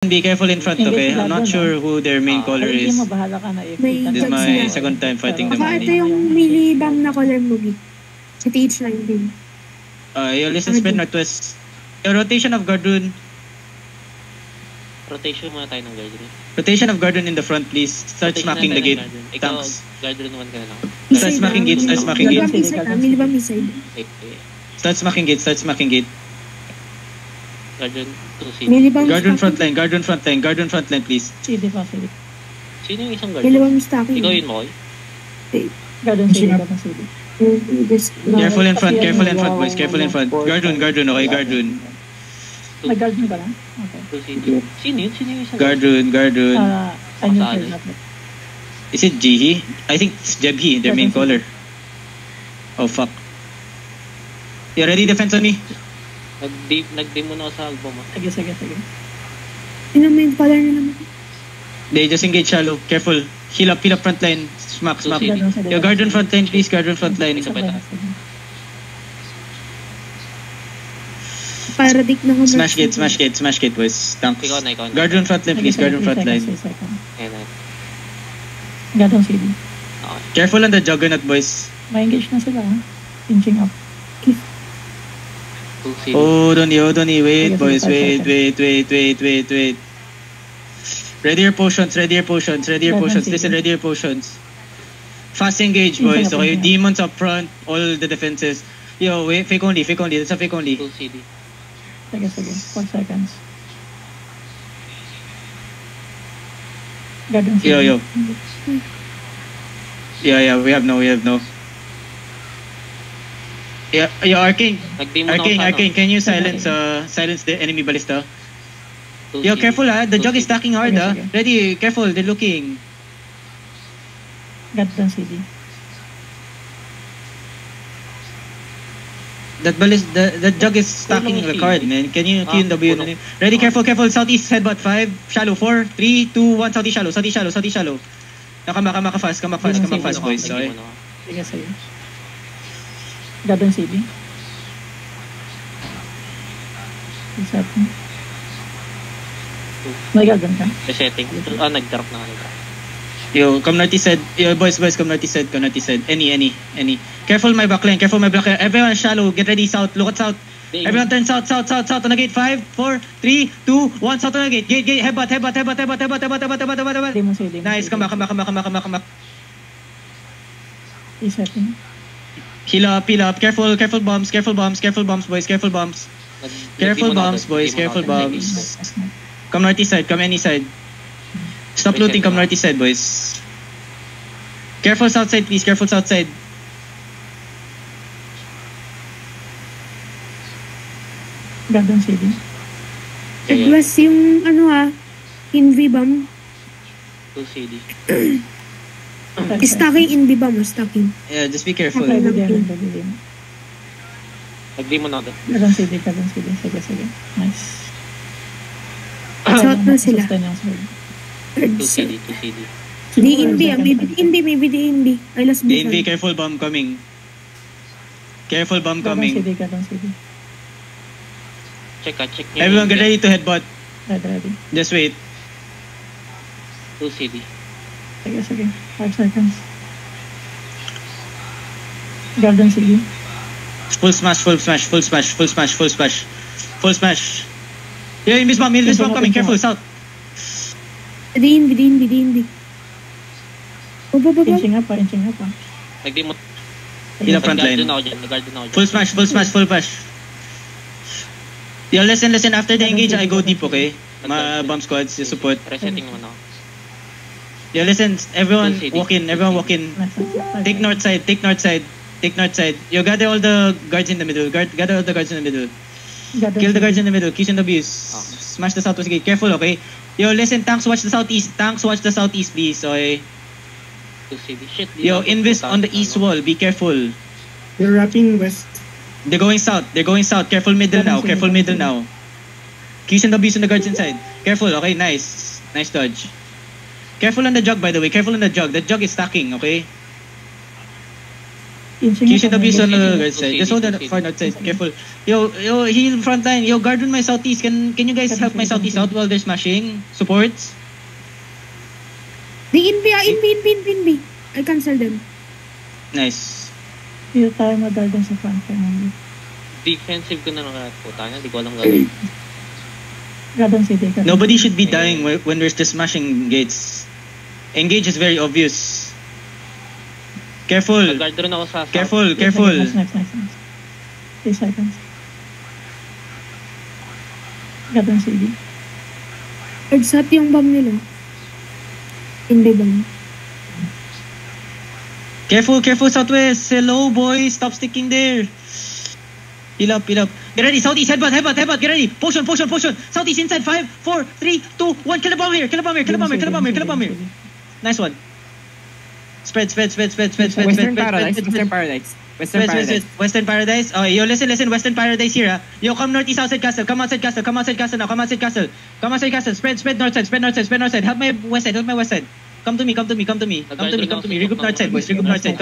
Be careful in front, okay? I'm not sure who their main caller is. Mo, bahala ka na. May This is my second time fighting the Baka ito money. yung mini-bam na color mo, Gi. Sa TH19. Yo, listen, spread northwest. Yo, rotation of Gardun. Rotation muna tayo ng Guardian. Rotation of Gardun in the front, please. Start smacking the gate. Ikaw, Thanks. Guardian naman ka na lang. Start smacking gate, start smacking gate. Mini-bam inside. Start smacking gate, start smacking gate. Guardian, 2 Mini-bam Gardun front line, Gardun front line, Gardun front line, please. CD pa, CD. Sino yung isang Guardian? Mini-bam stacking. Ikaw yun mo, Koy? Garden CD, Garden CD. Careful in front, boys. Careful in front. Gardun, okay, Gardun. Nag-garden ka lang? Okay. 2 CD. Sino yun? Sino yung isang Gardun. Ano yung Is it Jihi? I think it's Jebhi, their main caller. Oh, fuck. You ready, defense on me? Nag-dim muna ako sa album mo. Sige. Ano mo yung color na naman? They just engage shallow. Careful. Heal up front line. Smack. Yo, Gardun front line, please. Gardun front line. Paradig na Smash gate, boys. Tanks. Ikaw na. Gardun front line, please. Gardun front line. Garden CD. Careful on the juggernaut, boys. Ma-engage na sila, ha? Inching up. 2 CD. Hold on, wait, boys. Wait. Ready your potions. Listen, ready your potions. Fast engage, boys. Okay, demons up front, all the defenses. Yo, wait, fake only. That's a fake only. 2 CD. Sige. 4 seconds. Garden CD. Yo. Yeah, we have no. Yeah, Arcane, can you silence the enemy ballista? Yo, careful the jug is stacking hard Ready, careful, they're looking. Garden CD. That jug is stacking the card, man. Can you QW? Ready, careful, southeast headbutt 5, shallow 4, 3, 2, 1, southeast shallow. Come back fast, boys. Sorry. Sige. Garden CD. Resetting. May garden ka? Resetting. Nag-drop na. Yo, come northeast side. Yo, boys, come northeast side. Any. Careful my backline. Everyone shallow. Get ready, south. Look at south. Everyone turn south on the gate. 5, 4, 3, 2, 1, south on the gate. Gate, headbutt. Nice, come back. Resetting. Heal up. Careful bombs, boys. Careful bombs, boys. Careful bombs. Come northeast side. Come any side. Stop looting. Come northeast side, boys. Careful south side, please. Garden CD. Nag-was yung Invi-bam. 2 CD. Stacking Invi-bam o stacking? Yeah, just be careful. Nag-dim mo na doon. Garden CD. Sige. Nice. South na sila. 2 CD. Maybe the Invi. I lost Invi, careful bomb coming. Garden CD. Check nyo. Everyone get ready to headbutt. Ready. Just wait. 2 CD. Sige. 5 seconds. Garden CD. Full smash. Yeah, Invis bomb coming. Careful, south. The Invi. Inching up pa. Nag-dim mo. Heal up front line. Nag-garden ako dyan. Full smash. Yo, listen. After the engage, I go deep, okay? Bomb squads, support. Resetting naman ako. Yo, listen. Everyone walk in. Take north side. Yo, gather all the guards in the middle. Gather all the guards in the middle. Kill the guards in the middle. Q's and W's. Smash the southwest gate. Careful, okay? Yo, listen. Tanks watch the southeast, please. Okay? 2 CD. Shit. Yo, Invis on the east wall. Be careful. They're wrapping west. They're going south. Careful middle now. Q's and W's on the guards inside. Careful, okay? Nice dodge. Careful on the jug, by the way. The jug is stacking, okay? QCW is on the right side. Just hold on Proceed. far north side. Careful. Yo, heal front line. Yo, guard on my southeast. Can you guys help my southeast out while they're smashing? Supports? They in B. I cancel them. Nice. Hindi tayo madaldon sa front line. Defensive ko na lang puta niya. Di ko alam gagawin. Garden City. Nobody should be dying when there's the smashing gates. Engage is very obvious. Careful. Guard rin ako sa Careful. Nice. 3 seconds. Garden City. Exat yung bomb nila. Hindi bomb. Careful, southwest. Hello, boys. Stop sticking there. Heal up. Get ready, southeast. Headbutt. Get ready. Potion. Southeast inside. 5, 4, 3, 2, 1. Kill a bomb here. Nice one. Spread. Western Paradise. Western Paradise. Oh, yo, listen. Western Paradise here. Yo, come northeast outside castle. Come outside castle now. Come outside castle. Spread north side. Help my west side. Come to me. Regroup north side, boys. Come north side.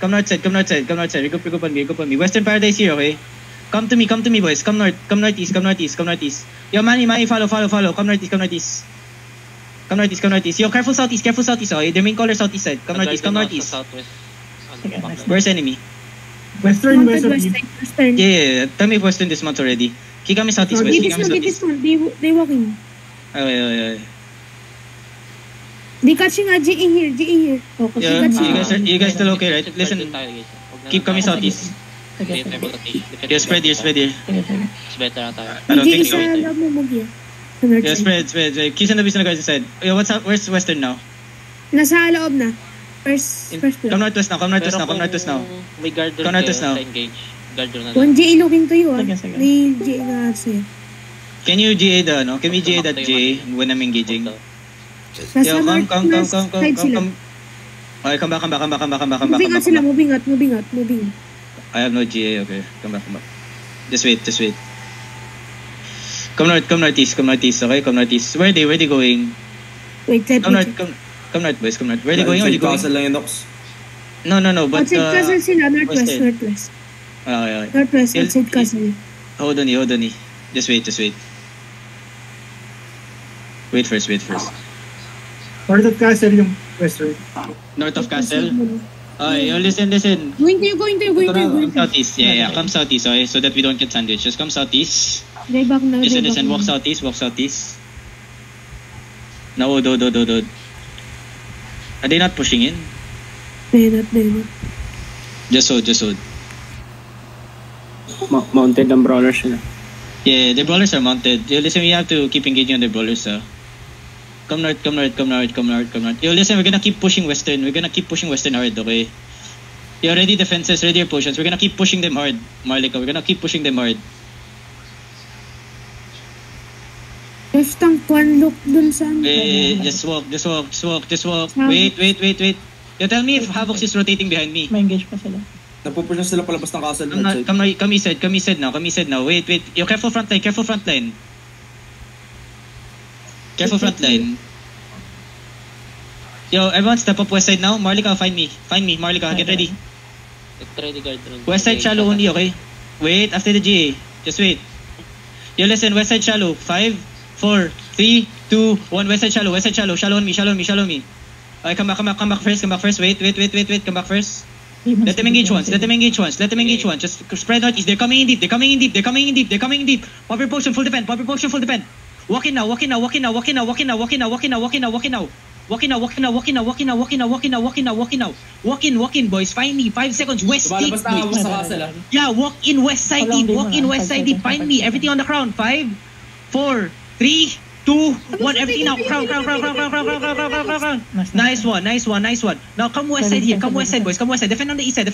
Regroup on me. Western Paradise here, okay? Come to me, boys. Come northeast. Yo, Manny, follow. Come northeast. Yo, careful southeast, okay? The main caller southeast side. Come northeast. Southwest. Where's enemy? Western. Western. Yeah. Tell me if Western dismounts already. Kick kami southeast, west. They dismount. They walking. Okay. They catching a GE here. Focus. Yeah, They you guys still okay, right? Listen, keep kami southeast. Sige. Yeah, spread here. It's better na tayo. I don't think GE so. sa loob mo Mugi. Yeah, spread. Keys on the beast on the guys inside. Yeah, where's Western now? Nasa loob na. First Come floor. northwest now. May guard rin Come northwest now. sa engage. Guard rin na lang. One GE looking to you Sige. May GE na sa'yo. Can you GA the, no? Can we GA that GA when I'm engaging? Nasa Yo, come. side sila. Okay, come back. Moving out. I have no GA, okay. Come back. Just wait. Come northeast, okay? Come northeast. Where are they going? Wait, Come north, boys. Where are they going? Castle lang yung Nox. No, but... Outside castle sila, northwest. Okay. Northwest, outside castle. Hold on. Just wait. Wait first. North of castle yung Western. North of castle? Okay, listen. Going to you. Come southeast. Yeah. Come southeast, okay? So that we don't get sandwiched. Just come southeast. They back now. Listen. Walk southeast. No, do. Are they not pushing in? They're not. Just hold. Mounted ang brawlers sila. Yeah, the brawlers are mounted. Yo, listen, we have to keep engaging on the brawlers, Come north. Yo, listen, we're gonna keep pushing Western. Hard, okay? Yo, ready defenses, ready your potions. We're gonna keep pushing them hard, Marlica. We're gonna keep pushing them hard. Left tank one look dun sa Just walk. Wait. Yo, tell me if Havox is rotating behind me. May engage pa sila. Napupush na sila palabas ng castle. Come east side now. Wait. Yo, careful front line. Yo, everyone step up west side now. Marlica, find me. Marlica, get ready. Try the guard rin. West side shallow only, okay? Wait, after the GA. Just wait. Yo, listen, west side shallow. 5, 4, 3, 2, 1. West side shallow. Shallow on me. Okay, come back first. Wait. Come back first. Let them engage once. Just spread northeast. They're coming in deep. Pop your potion, full defend. Walk in now. Walk in now, boys. Find me. 5 seconds. West deep, Lumalabas na boys. sa castle. Yeah, walk in west side deep. Find me. Everything on the crown. 5, 4, 3, 2, 1. Everything now. Crown. Nice one. Now come west side here. Come west side, boys. Defend on the east side.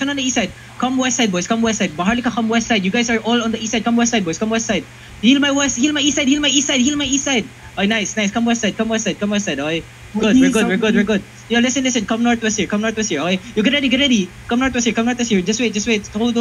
Come west side, boys. Baharlika, come west side. You guys are all on the east side. Come west side, boys. Heal my east side. Oh, nice. Come west side. Okay. Good. We're good. Yo, listen. Come northwest here. Okay. You get ready. Come northwest here. Just wait. Hold.